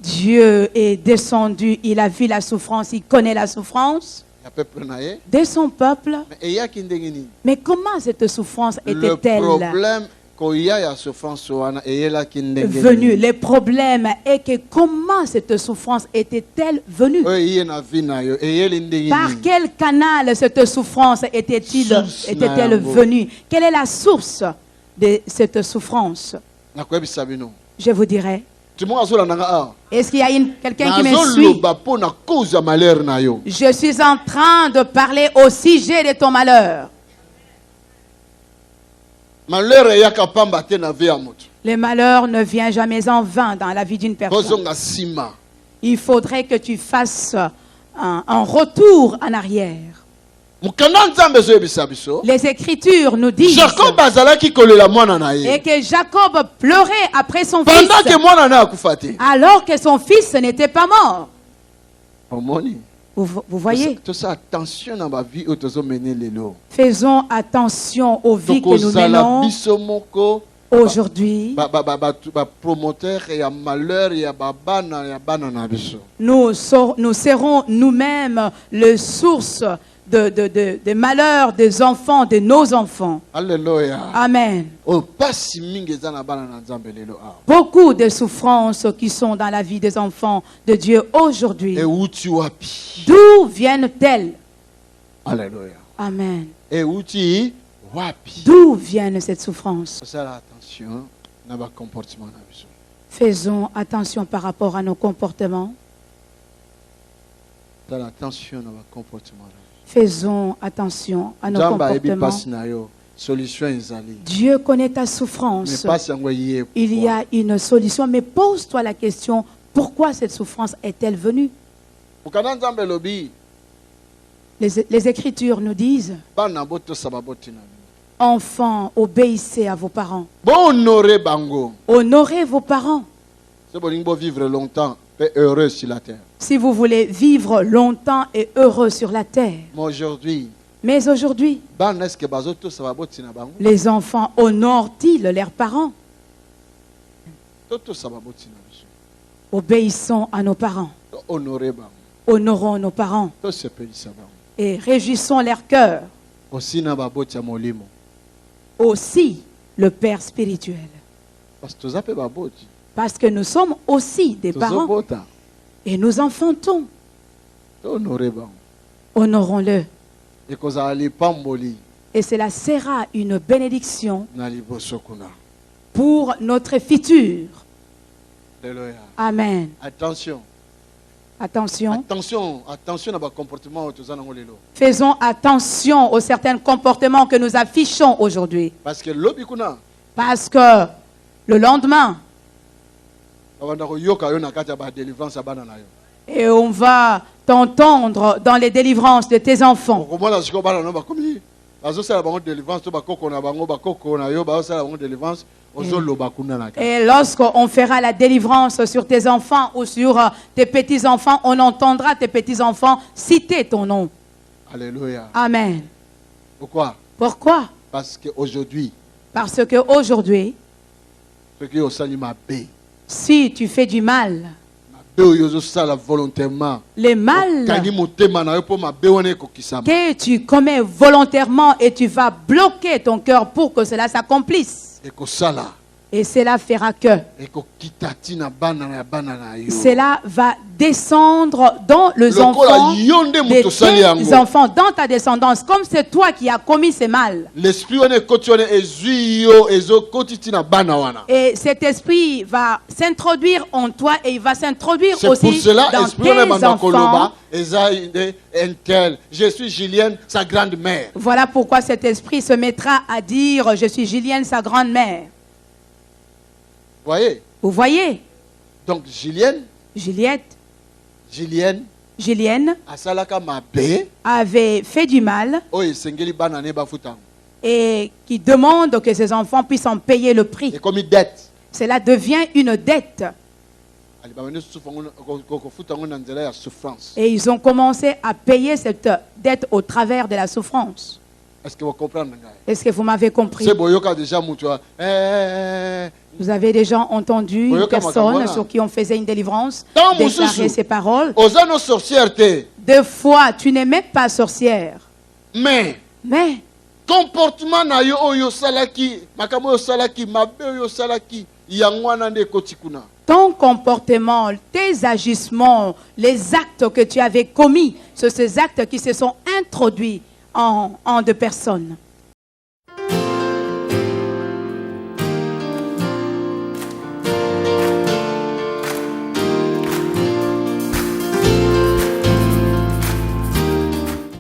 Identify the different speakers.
Speaker 1: Dieu est descendu, il a vu la souffrance, il connaît la souffrance de son peuple. Mais comment cette souffrance était-elle venue? Le problème est que comment cette souffrance était-elle venue? Par quel canal cette souffrance était-elle venue? Quelle est la source de cette souffrance? Je vous dirai. Est-ce qu'il y a quelqu'un qui me suit? Je suis en train de parler au sujet de ton malheur. Le malheur ne vient jamais en vain dans la vie d'une personne. Il faudrait que tu fasses un retour en arrière. Les Écritures nous disent et que Jacob pleurait après son fils alors que son fils n'était pas mort. Vous voyez? Faisons attention aux vies que nous menons aujourd'hui. Nous serons nous-mêmes les sources de malheur des enfants, de nos enfants.
Speaker 2: Alléluia.
Speaker 1: Amen. Beaucoup de souffrances qui sont dans la vie des enfants de Dieu aujourd'hui. D'où viennent-elles?
Speaker 2: Alléluia.
Speaker 1: Amen. D'où viennent cette souffrance? Faisons attention par rapport à nos comportements. Faisons attention à nos comportements. Dieu connaît ta souffrance. Il y a une solution, mais pose-toi la question, pourquoi cette souffrance est-elle venue? Les Écritures nous disent, enfants, obéissez à vos parents. Honorez vos parents.
Speaker 2: Heureux sur la terre.
Speaker 1: Si vous voulez vivre longtemps et heureux sur la terre. Mais aujourd'hui, les enfants honorent-ils leurs parents? Obéissons à nos parents. Honorons nos parents. Et réjouissons leur cœur. Aussi le Père spirituel. Parce que nous sommes aussi des parents. Et nous enfantons. Honorons-le. Et cela sera une bénédiction pour notre futur. Amen.
Speaker 2: Attention.
Speaker 1: Attention.
Speaker 2: Attention à comportement.
Speaker 1: Faisons attention aux certains comportements que nous affichons aujourd'hui. Parce que le lendemain, et on va t'entendre dans les délivrances de tes enfants. Et lorsqu'on fera la délivrance sur tes enfants ou sur tes petits-enfants, on entendra tes petits-enfants citer ton nom.
Speaker 2: Alléluia.
Speaker 1: Amen.
Speaker 2: Pourquoi?
Speaker 1: Pourquoi?
Speaker 2: Parce qu'aujourd'hui,
Speaker 1: si tu fais du mal, le mal que tu commets volontairement et tu vas bloquer ton cœur pour que cela s'accomplisse. Et cela fera que cela va descendre dans les enfants de tes enfants, dans ta descendance, comme c'est toi qui as commis ce mal. Et cet esprit va s'introduire en toi et il va s'introduire aussi dans tes enfants.
Speaker 2: Je suis Julienne, sa grande-mère.
Speaker 1: Voilà pourquoi cet esprit se mettra à dire, je suis Julienne, sa grande-mère. Vous voyez?
Speaker 2: Donc Juliette
Speaker 1: avait fait du mal et qui demande que ses enfants puissent en payer le prix. Cela devient une dette. Et ils ont commencé à payer cette dette au travers de la souffrance.
Speaker 2: Est-ce que vous comprenez?
Speaker 1: Est-ce que vous m'avez compris? Vous avez déjà entendu une personne sur qui on faisait une délivrance déclarer ces paroles. Deux fois, tu n'es même pas sorcière.
Speaker 2: Mais comportement na yo oyo salaki, makambo yo salaki, mabe yo salaki, yangwana nde kotikuna.
Speaker 1: Ton comportement, tes agissements, les actes que tu avais commis, c'est ces actes qui se sont introduits en deux personnes.